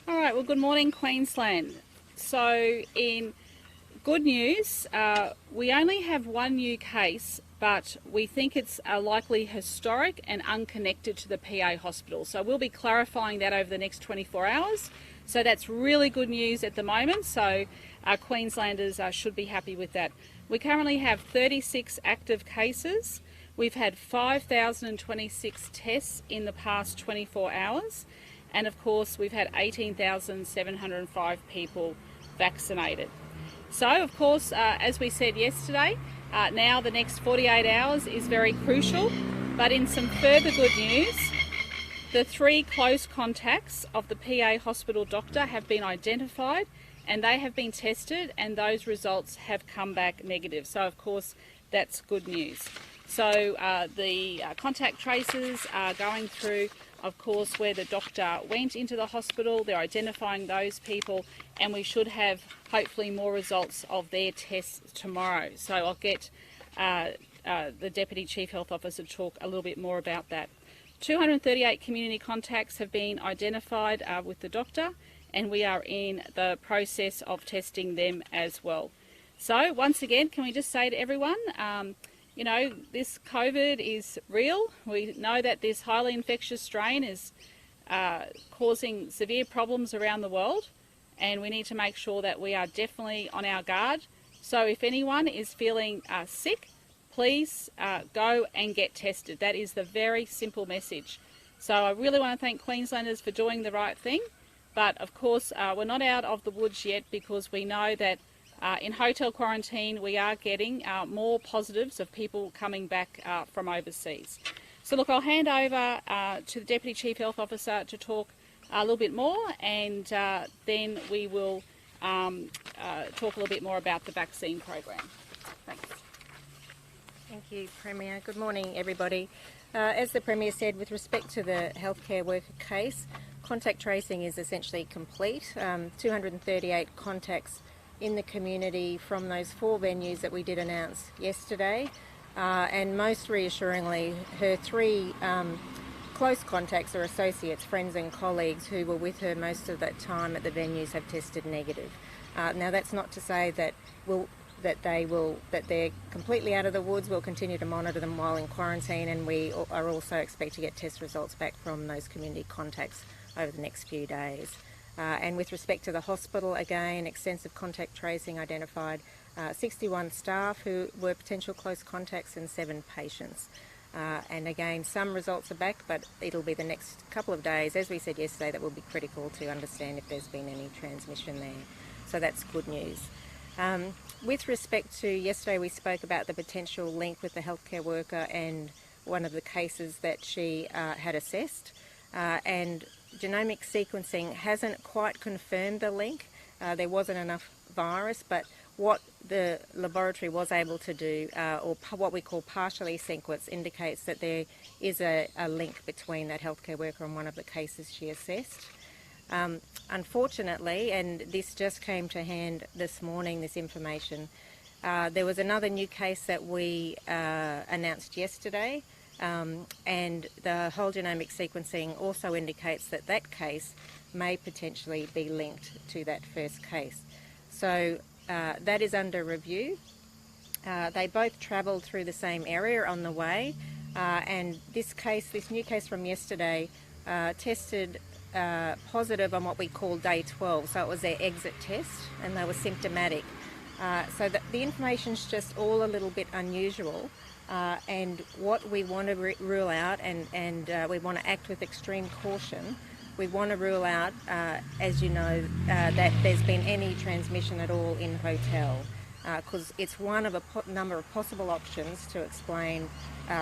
All right, well, good morning, Queensland. So, in good news, we only have one new case, but we think it's likely historic and unconnected to the PA hospital. So, we'll be clarifying that over the next 24 hours. So, that's really good news at the moment. So, our Queenslanders should be happy with that. We currently have 36 active cases. We've had 5,026 tests in the past 24 hours. And of course, we've had 18,705 people vaccinated. So, of course, as we said yesterday, now the next 48 hours is very crucial. But in some further good news, the 3 close contacts of the PA hospital doctor have been identified and they have been tested, and those results have come back negative. So, of course, that's good news. So the contact tracers are going through, of course, where the doctor went into the hospital. They're identifying those people, and we should have hopefully more results of their tests tomorrow. So I'll get the Deputy Chief Health Officer to talk a little bit more about that. 238 community contacts have been identified with the doctor, and we are in the process of testing them as well. So once again, can we just say to everyone, you know, this COVID is real. We know that this highly infectious strain is causing severe problems around the world, and we need to make sure that we are definitely on our guard. So if anyone is feeling sick, please go and get tested. That is the very simple message. So I really want to thank Queenslanders for doing the right thing. But of course, we're not out of the woods yet, because we know that in hotel quarantine, we are getting more positives of people coming back from overseas. So look, I'll hand over to the Deputy Chief Health Officer to talk a little bit more, and then we will talk a little bit more about the vaccine program. Thanks. Thank you, Premier. Good morning, everybody. As the Premier said, with respect to the healthcare worker case, contact tracing is essentially complete. 238 contacts in the community from those 4 venues that we did announce yesterday, and most reassuringly, her 3 close contacts or associates, friends and colleagues who were with her most of that time at the venues have tested negative. Now that's not to say that they're completely out of the woods. We'll continue to monitor them while in quarantine, and we are also expect to get test results back from those community contacts over the next few days. And with respect to the hospital, again, extensive contact tracing identified 61 staff who were potential close contacts and 7 patients. And again, some results are back, but it'll be the next couple of days, as we said yesterday, that will be critical to understand if there's been any transmission there. So that's good news. With respect to yesterday, we spoke about the potential link with the healthcare worker and one of the cases that she had assessed. And genomic sequencing hasn't quite confirmed the link. There wasn't enough virus, but what the laboratory was able to do, or what we call partially sequence, indicates that there is a link between that healthcare worker and one of the cases she assessed. Unfortunately, and this just came to hand this morning, this information, there was another new case that we announced yesterday, and the whole genomic sequencing also indicates that that case may potentially be linked to that first case. So that is under review. They both travelled through the same area on the way, and this new case from yesterday, tested positive on what we call day 12, so it was their exit test, and they were symptomatic. So the information's just all a little bit unusual, and what we want to rule out, and we want to act with extreme caution. We want to rule out, as you know, that there's been any transmission at all in hotel, because it's one of a number of possible options to explain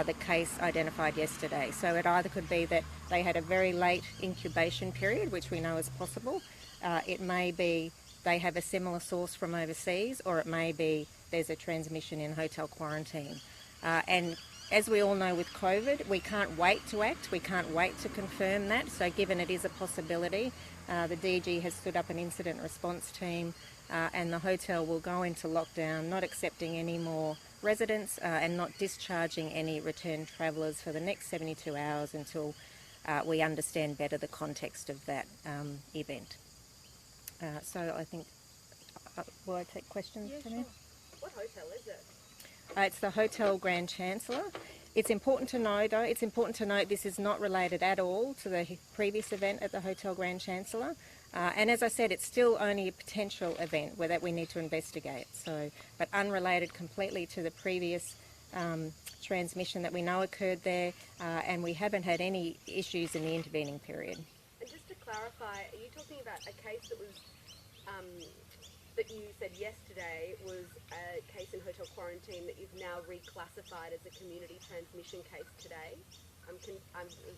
the case identified yesterday. So it either could be that they had a very late incubation period, which we know is possible. It may be they have a similar source from overseas, or it may be there's a transmission in hotel quarantine. And as we all know with COVID, we can't wait to act, we can't wait to confirm that. So given it is a possibility, the DG has stood up an incident response team, and the hotel will go into lockdown, not accepting any more residents and not discharging any return travellers for the next 72 hours until we understand better the context of that event. So I think, will I take questions from you? What hotel is it? It's the Hotel Grand Chancellor. It's important to know, though, this is not related at all to the previous event at the Hotel Grand Chancellor. And as I said, it's still only a potential event that we need to investigate. So, but unrelated completely to the previous transmission that we know occurred there, and we haven't had any issues in the intervening period. And just to clarify, are you talking about a case that was that you said yesterday was a case in hotel quarantine that you've now reclassified as a community transmission case today? I'm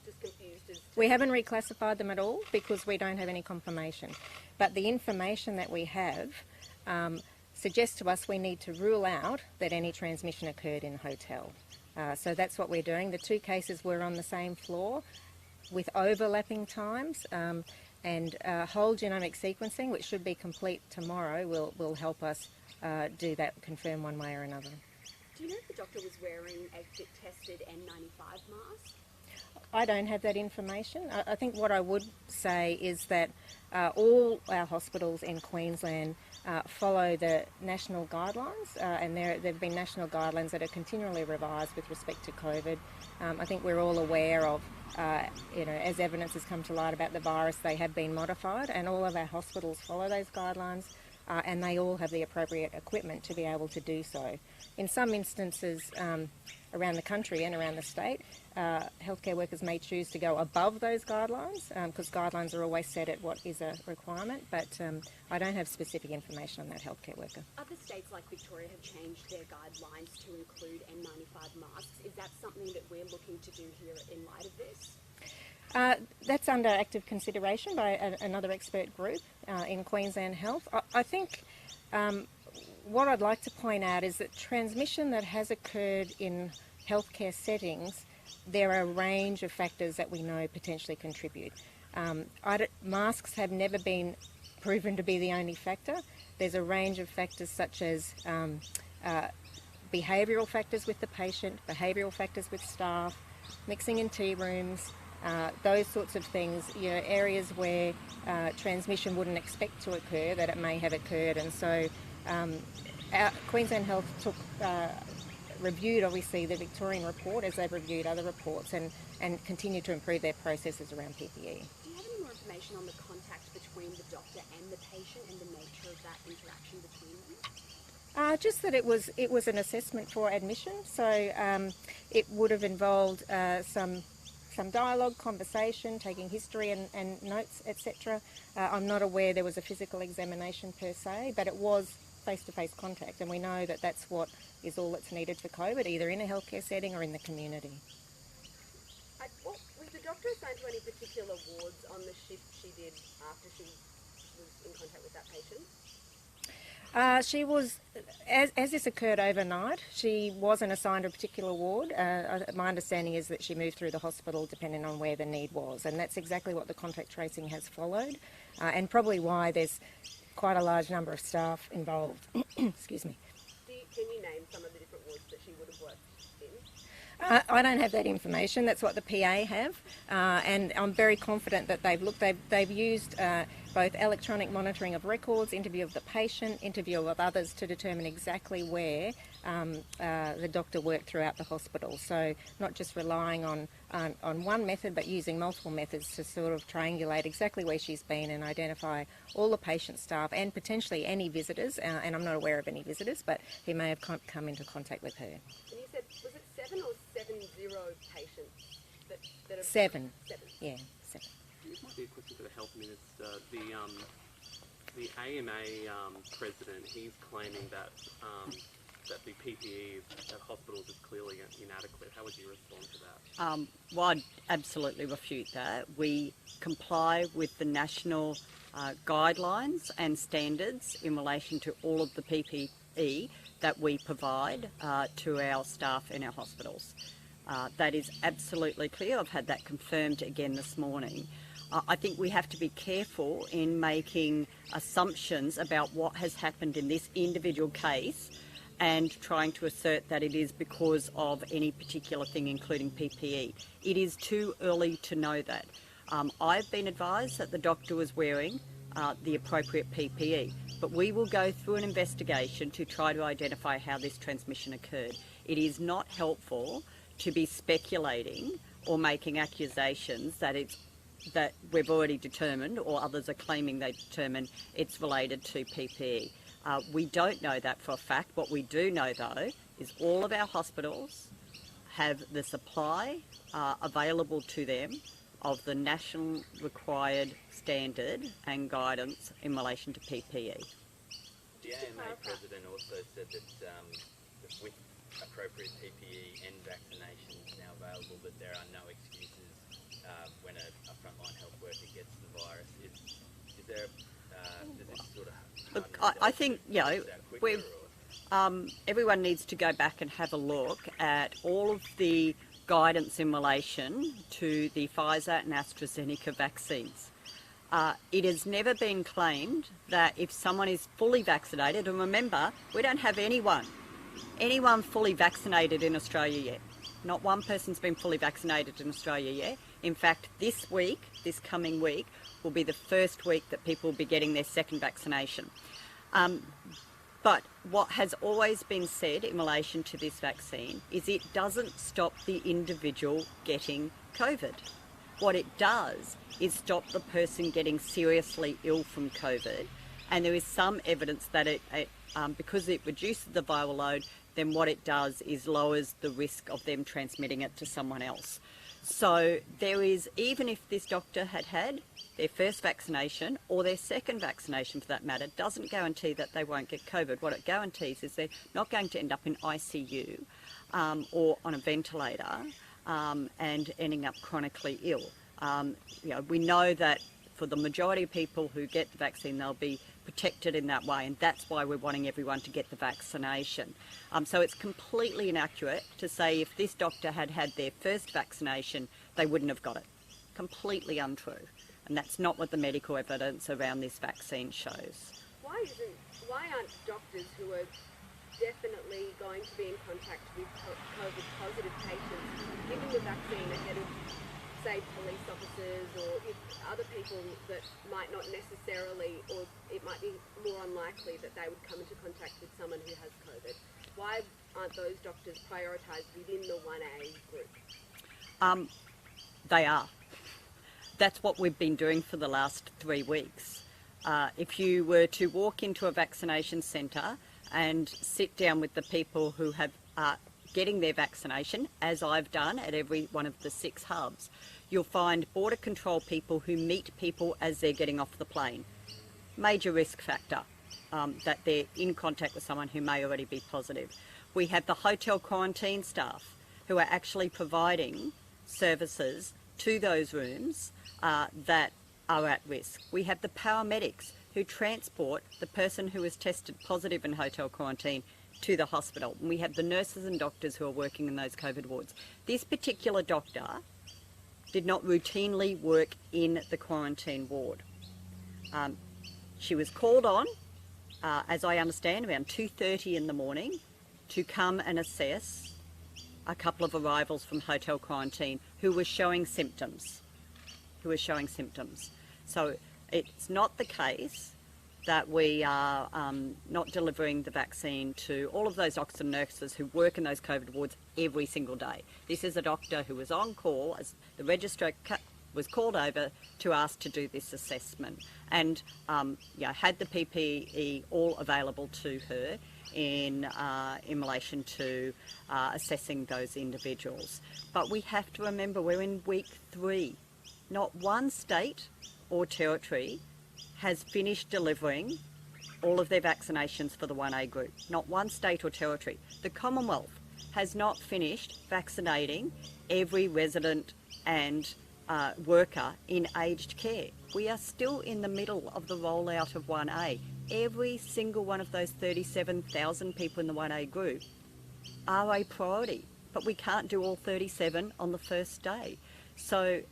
just confused as to... We haven't reclassified them at all because we don't have any confirmation. But the information that we have suggests to us we need to rule out that any transmission occurred in a hotel. So that's what we're doing. The two cases were on the same floor with overlapping times. And whole genomic sequencing, which should be complete tomorrow, will help us do that, confirm one way or another. Do you know if the doctor was wearing a fit-tested N95 mask? I don't have that information. I think what I would say is that all our hospitals in Queensland follow the national guidelines, and there have been national guidelines that are continually revised with respect to COVID. I think we're all aware of, as evidence has come to light about the virus, they have been modified, and all of our hospitals follow those guidelines, and they all have the appropriate equipment to be able to do so. In some instances around the country and around the state, healthcare workers may choose to go above those guidelines because guidelines are always set at what is a requirement, but I don't have specific information on that healthcare worker. Other states like Victoria have changed their guidelines to include N95 masks. Is that something that we're looking to do here in light of this? That's under active consideration by another expert group in Queensland Health. I think what I'd like to point out is that transmission that has occurred in healthcare settings, there are a range of factors that we know potentially contribute. Masks have never been proven to be the only factor. There's a range of factors such as behavioural factors with the patient, behavioural factors with staff, mixing in tea rooms, those sorts of things, areas where transmission wouldn't expect to occur, that it may have occurred. And so Queensland Health reviewed, obviously, the Victorian report as they've reviewed other reports and continue to improve their processes around PPE. Do you have any more information on the contact between the doctor and the patient and the nature of that interaction between them? Just that it was an assessment for admission, so it would have involved some dialogue, conversation, taking history and notes, etc. I'm not aware there was a physical examination per se, but it was face-to-face contact, and we know that that's what is all that's needed for COVID, either in a healthcare setting or in the community. Was the doctor assigned to any particular wards on the shift she did after she was in contact with that patient? She was, as this occurred overnight, she wasn't assigned a particular ward. My understanding is that she moved through the hospital depending on where the need was, and that's exactly what the contact tracing has followed, and probably why there's quite a large number of staff involved. Excuse me. Can you name some of the different wards that she would have worked in? I don't have that information. That's what the PA have, and I'm very confident that they've used both electronic monitoring of records, interview of the patient, interview of others to determine exactly where the doctor worked throughout the hospital. So not just relying on one method, but using multiple methods to sort of triangulate exactly where she's been and identify all the patient staff and potentially any visitors. And I'm not aware of any visitors, but who may have come into contact with her. And you said, was it 7 or 70 patients that have... Seven. 7. Yeah, 7. This might be a question for the Health Minister. The AMA president, he's claiming that that the PPE at hospitals is clearly inadequate. How would you respond to that? Well, I'd absolutely refute that. We comply with the national guidelines and standards in relation to all of the PPE that we provide to our staff in our hospitals. That is absolutely clear. I've had that confirmed again this morning. I think we have to be careful in making assumptions about what has happened in this individual case and trying to assert that it is because of any particular thing, including PPE. It is too early to know that. I've been advised that the doctor was wearing the appropriate PPE. But we will go through an investigation to try to identify how this transmission occurred. It is not helpful to be speculating or making accusations that we've already determined, or others are claiming they determined it's related to PPE. We don't know that for a fact. What we do know, though, is all of our hospitals have the supply available to them of the national required standard and guidance in relation to PPE. The AMA president also said that with appropriate PPE and vaccinations now available, that there are no excuses when a frontline health worker gets the virus. Is there, does this sort of... Look, I think, everyone needs to go back and have a look at all of the guidance in relation to the Pfizer and AstraZeneca vaccines. It has never been claimed that if someone is fully vaccinated, and remember, we don't have anyone fully vaccinated in Australia yet. Not one person's been fully vaccinated in Australia yet. In fact, this coming week, will be the first week that people will be getting their second vaccination. But what has always been said in relation to this vaccine is it doesn't stop the individual getting COVID. What it does is stop the person getting seriously ill from COVID, and there is some evidence that because it reduces the viral load, then what it does is lowers the risk of them transmitting it to someone else. So there is, even if this doctor had their first vaccination or their second vaccination for that matter, doesn't guarantee that they won't get COVID. What it guarantees is they're not going to end up in ICU or on a ventilator and ending up chronically ill. We know that for the majority of people who get the vaccine, they'll be protected in that way, and that's why we're wanting everyone to get the vaccination. So it's completely inaccurate to say if this doctor had their first vaccination, they wouldn't have got it. Completely untrue. And that's not what the medical evidence around this vaccine shows. Why aren't doctors who are definitely going to be in contact with COVID positive patients giving the vaccine ahead of, say, police officers or other people that might not necessarily, or it might be more unlikely that they would come into contact with someone who has COVID? Why aren't those doctors prioritised within the 1A group? They are. That's what we've been doing for the last 3 weeks. If you were to walk into a vaccination centre and sit down with the people who have getting their vaccination, as I've done at every one of the 6 hubs, you'll find border control people who meet people as they're getting off the plane. Major risk factor that they're in contact with someone who may already be positive. We have the hotel quarantine staff who are actually providing services to those rooms that are at risk. We have the paramedics who transport the person who is tested positive in hotel quarantine to the hospital. And we have the nurses and doctors who are working in those COVID wards. This particular doctor did not routinely work in the quarantine ward. She was called on, as I understand, around 2:30 in the morning to come and assess a couple of arrivals from hotel quarantine who were showing symptoms. So it's not the case that we are not delivering the vaccine to all of those doctors and nurses who work in those COVID wards every single day. This is a doctor who was on call as the registrar was called over to ask to do this assessment, and had the PPE all available to her in relation to assessing those individuals. But we have to remember we're in week 3. Not one state or territory has finished delivering all of their vaccinations for the 1A group. Not one state or territory. The Commonwealth has not finished vaccinating every resident and worker in aged care. We are still in the middle of the rollout of 1A. Every single one of those 37,000 people in the 1A group are a priority, but we can't do all 37 on the first day. So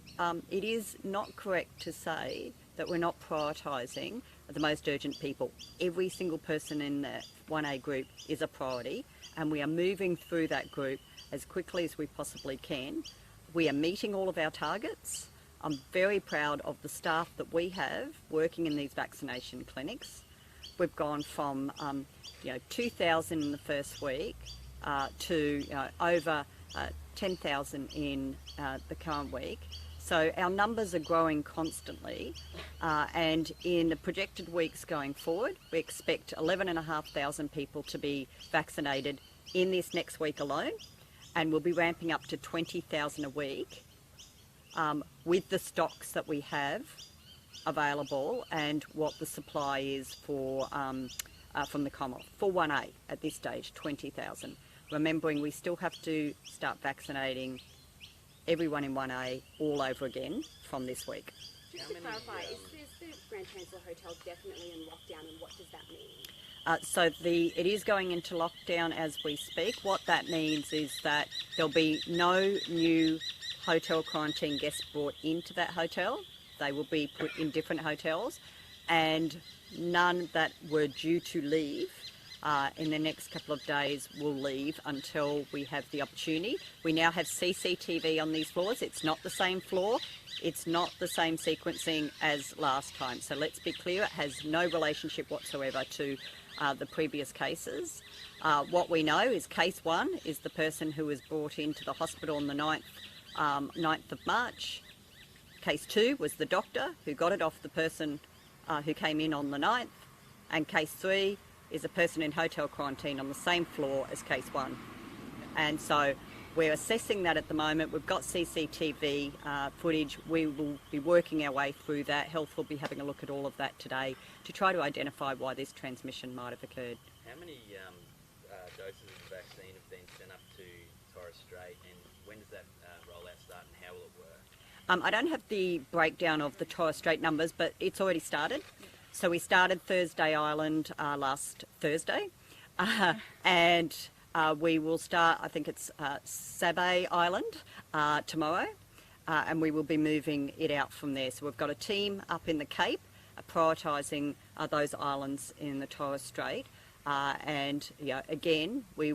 it is not correct to say that we're not prioritising the most urgent people. Every single person in the 1A group is a priority, and we are moving through that group as quickly as we possibly can. We are meeting all of our targets. I'm very proud of the staff that we have working in these vaccination clinics. We've gone from 2,000 in the first week to over 10,000 in the current week. So our numbers are growing constantly, and in the projected weeks going forward, we expect 11,500 people to be vaccinated in this next week alone, and we'll be ramping up to 20,000 a week with the stocks that we have available and what the supply is for from the Commonwealth. For 1A at this stage, 20,000. Remembering we still have to start vaccinating everyone in 1A all over again from this week. Just to clarify, is the Grand Chancellor Hotel definitely in lockdown, and what does that mean? It is going into lockdown as we speak. What that means is that there'll be no new hotel quarantine guests brought into that hotel. They will be put in different hotels, and none that were due to leave in the next couple of days will leave until we have the opportunity. We now have CCTV on these floors. It's not the same floor. It's not the same sequencing as last time. So let's be clear, it has no relationship whatsoever to the previous cases. What we know is case 1 is the person who was brought into the hospital on the 9th of March. Case 2 was the doctor who got it off the person who came in on the 9th. And case 3 is a person in hotel quarantine on the same floor as case 1. And so we're assessing that at the moment. We've got CCTV footage. We will be working our way through that. Health will be having a look at all of that today to try to identify why this transmission might have occurred. How many doses of the vaccine have been sent up to Torres Strait, and when does that rollout start, and how will it work? I don't have the breakdown of the Torres Strait numbers, but it's already started. So we started Thursday Island last Thursday, and we will start, I think it's Sabai Island tomorrow, and we will be moving it out from there. So we've got a team up in the Cape prioritising those islands in the Torres Strait, and again, we're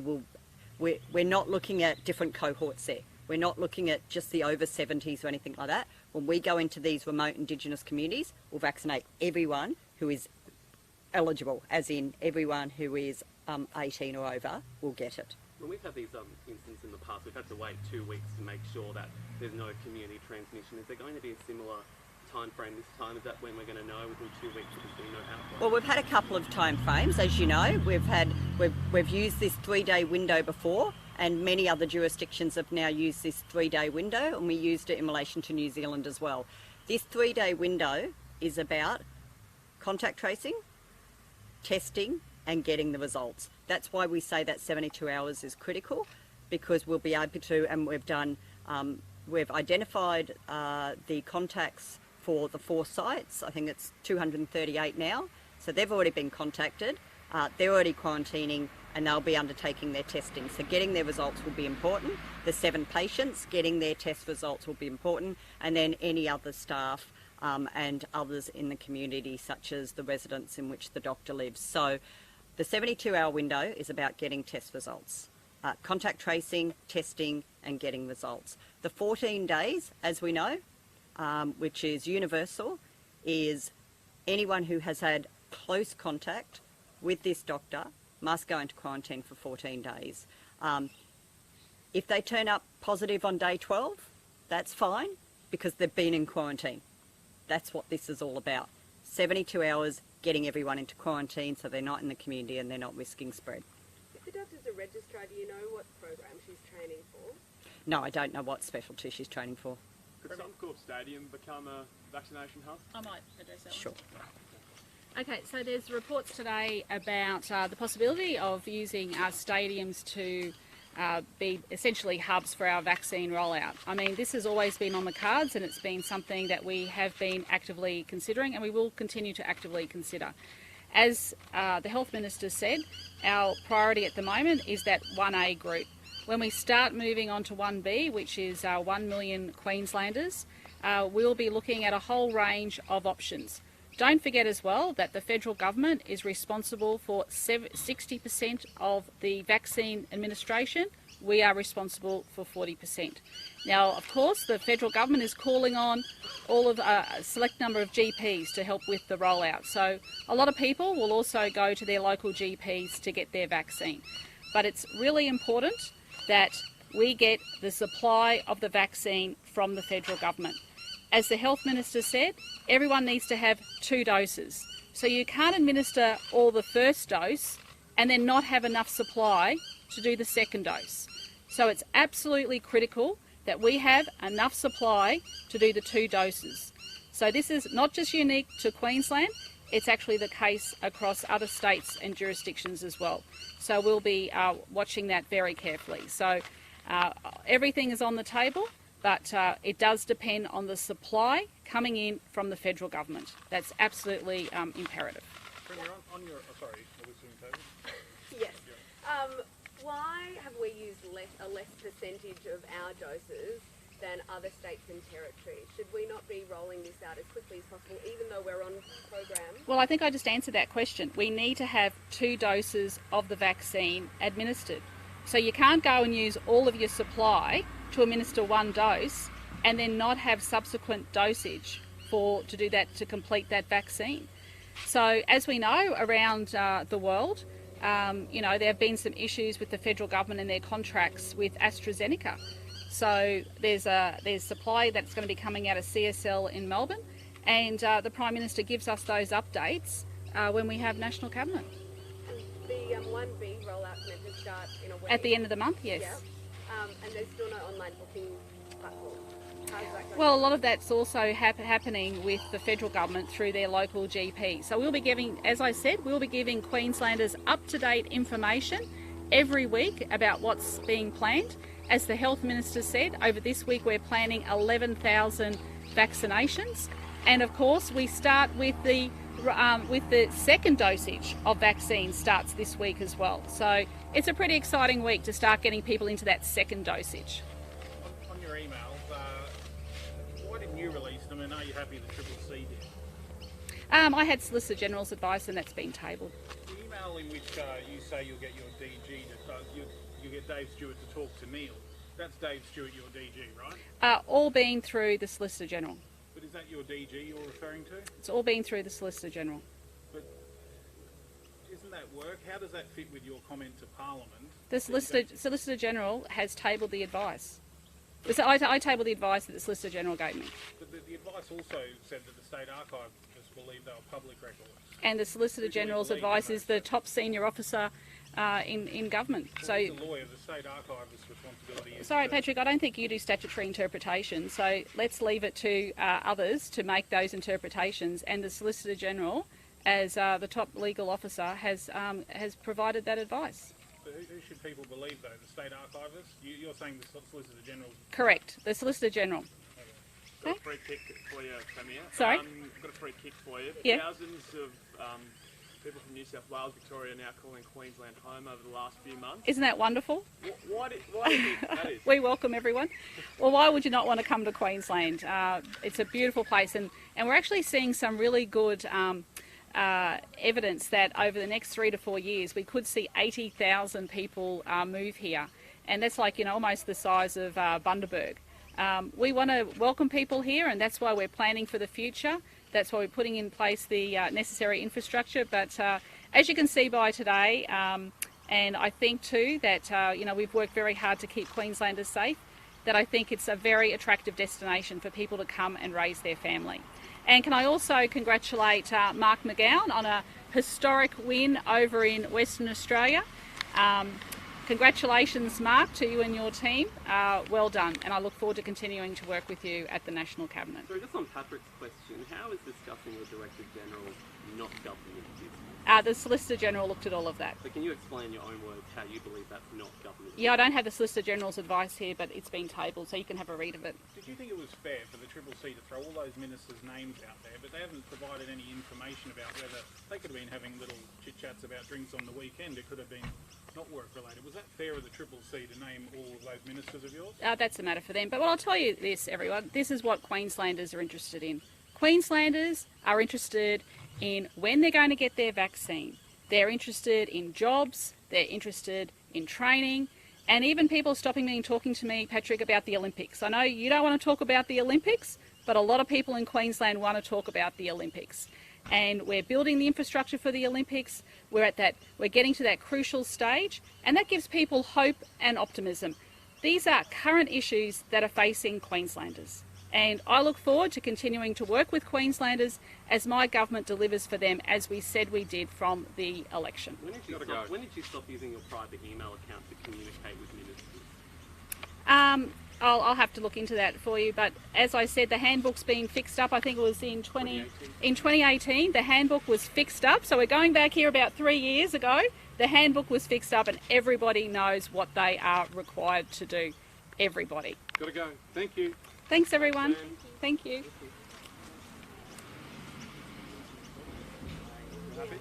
not looking at different cohorts there. We're not looking at just the over 70s or anything like that. When we go into these remote Indigenous communities, we'll vaccinate everyone who is eligible, as in everyone who is 18 or over will get it. When we've had these incidents in the past, we've had to wait 2 weeks to make sure that there's no community transmission. Is there going to be a similar time frame this time? Is that when we're going to know within 2 weeks that there's been no outbreak? Well, we've had a couple of time frames, as you know. We've used this 3-day window before, and many other jurisdictions have now used this 3-day window, and we used it in relation to New Zealand as well. This 3-day window is about contact tracing, testing, and getting the results. That's why we say that 72 hours is critical, because we'll be able to, and we've identified the contacts for the 4 sites. I think it's 238 now. So they've already been contacted. They're already quarantining, and they'll be undertaking their testing. So getting their results will be important. The 7 patients, getting their test results will be important. And then any other staff and others in the community, such as the residents in which the doctor lives. So the 72-hour window is about getting test results. Contact tracing, testing, and getting results. The 14 days, as we know, which is universal, is anyone who has had close contact with this doctor must go into quarantine for 14 days. If they turn up positive on day 12, that's fine, because they've been in quarantine. That's what this is all about. 72 hours, getting everyone into quarantine so they're not in the community and they're not risking spread. If the doctor's a registrar, do you know what program she's training for? No, I don't know what specialty she's training for. Could Suncorp Stadium become a vaccination hub? I might address that. Sure. Okay, so there's reports today about the possibility of using our stadiums to be essentially hubs for our vaccine rollout. I mean, this has always been on the cards, and it's been something that we have been actively considering, and we will continue to actively consider. As the Health Minister said, our priority at the moment is that 1A group. When we start moving on to 1B, which is 1 million Queenslanders, we'll be looking at a whole range of options. Don't forget as well that the federal government is responsible for 60% of the vaccine administration we are responsible for 40%. Now, of course, the federal government is calling on all of a select number of GPs to help with the rollout. So a lot of people will also go to their local GPs to get their vaccine. But it's really important that we get the supply of the vaccine from the federal government. As the Health Minister said, everyone needs to have 2 doses. So you can't administer all the first dose and then not have enough supply to do the second dose. So it's absolutely critical that we have enough supply to do the 2 doses. So this is not just unique to Queensland, it's actually the case across other states and jurisdictions as well. So we'll be watching that very carefully. So everything is on the table, but it does depend on the supply coming in from the federal government. That's absolutely imperative. Premier, on your, sorry, are we sitting table? Yes. Why have we used a less percentage of our doses than other states and territories? Should we not be rolling this out as quickly as possible, even though we're on program? Well, I think I just answered that question. We need to have 2 doses of the vaccine administered. So you can't go and use all of your supply to administer 1 dose and then not have subsequent dosage to do that, to complete that vaccine. So as we know around the world, you know, there have been some issues with the federal government and their contracts with AstraZeneca. So there's supply that's going to be coming out of CSL in Melbourne, and the Prime Minister gives us those updates when we have National Cabinet. And the 1B rollout's meant to start in a week. At the end of the month, yes. Yeah. And there's still no online booking platform. How's that going? Well, a lot of that's also happening with the federal government through their local GP. So we'll be giving, as I said, we'll be giving Queenslanders up-to-date information every week about what's being planned. As the Health Minister said, over this week we're planning 11,000 vaccinations. And of course we start with the second dosage of vaccine starts this week as well. So it's a pretty exciting week to start getting people into that second dosage. On your emails, why didn't you release them, and are you happy the Triple C did? I had Solicitor General's advice and that's been tabled. The email in which you say you'll get your DG you get Dave Stewart to talk to Neil. That's Dave Stewart, your DG, right? All been through the Solicitor General. But is that your DG you're referring to? It's all been through the Solicitor General. But isn't that work? How does that fit with your comment to Parliament? The Solicitor General has tabled the advice. So I tabled the advice that the Solicitor General gave me. But the advice also said that the State Archivists believe they were public records. And the Solicitor General's advice is the top senior officer in government. So, as a lawyer, the State Archivist's responsibility is... Sorry, Patrick, I don't think you do statutory interpretation, so let's leave it to others to make those interpretations. And the Solicitor General, as the top legal officer, has provided that advice. But who should people believe, though? The State Archivist? You're saying the Solicitor General... Correct, the Solicitor General. Got a free kick for you, Premier. Sorry? Got a free kick for you. Yeah. Thousands of people from New South Wales, Victoria, are now calling Queensland home over the last few months. Isn't that wonderful? Why do you think that is? We welcome everyone. Well, why would you not want to come to Queensland? It's a beautiful place, and we're actually seeing some really good evidence that over the next 3 to 4 years we could see 80,000 people move here, and that's like, you know, almost the size of Bundaberg. We want to welcome people here, and that's why we're planning for the future. That's why we're putting in place the necessary infrastructure. But as you can see by today, and I think too that you know, we've worked very hard to keep Queenslanders safe, that I think it's a very attractive destination for people to come and raise their family. And can I also congratulate Mark McGowan on a historic win over in Western Australia. Congratulations, Mark, to you and your team. Well done, and I look forward to continuing to work with you at the National Cabinet. So just on Patrick's question, how is discussing with Director General not government business? The Solicitor General looked at all of that. So can you explain in your own words how you believe that's not government business? Yeah, I don't have the Solicitor General's advice here, but it's been tabled, so you can have a read of it. Did you think it was fair for the Triple C to throw all those ministers' names out there, but they haven't provided any information about whether they could have been having little chit-chats about drinks on the weekend? It could have been not work-related. Was that fair of the Triple C to name all of those ministers of yours? That's a matter for them. But well, I'll tell you this, everyone. This is what Queenslanders are interested in. Queenslanders are interested in when they're going to get their vaccine. They're interested in jobs. They're interested in training. And even people stopping me and talking to me, Patrick, about the Olympics. I know you don't want to talk about the Olympics, but a lot of people in Queensland want to talk about the Olympics. And we're building the infrastructure for the Olympics. We're getting to that crucial stage, and that gives people hope and optimism. These are current issues that are facing Queenslanders. And I look forward to continuing to work with Queenslanders as my government delivers for them, as we said we did from the election. When did you stop using your private email account to communicate with ministers? I'll have to look into that for you, but as I said, the handbook's been fixed up. I think it was in 2018. The handbook was fixed up, so we're going back here about 3 years ago. The handbook was fixed up and everybody knows what they are required to do. Everybody. Gotta go. Thank you. Thanks everyone. Thank you. Happy?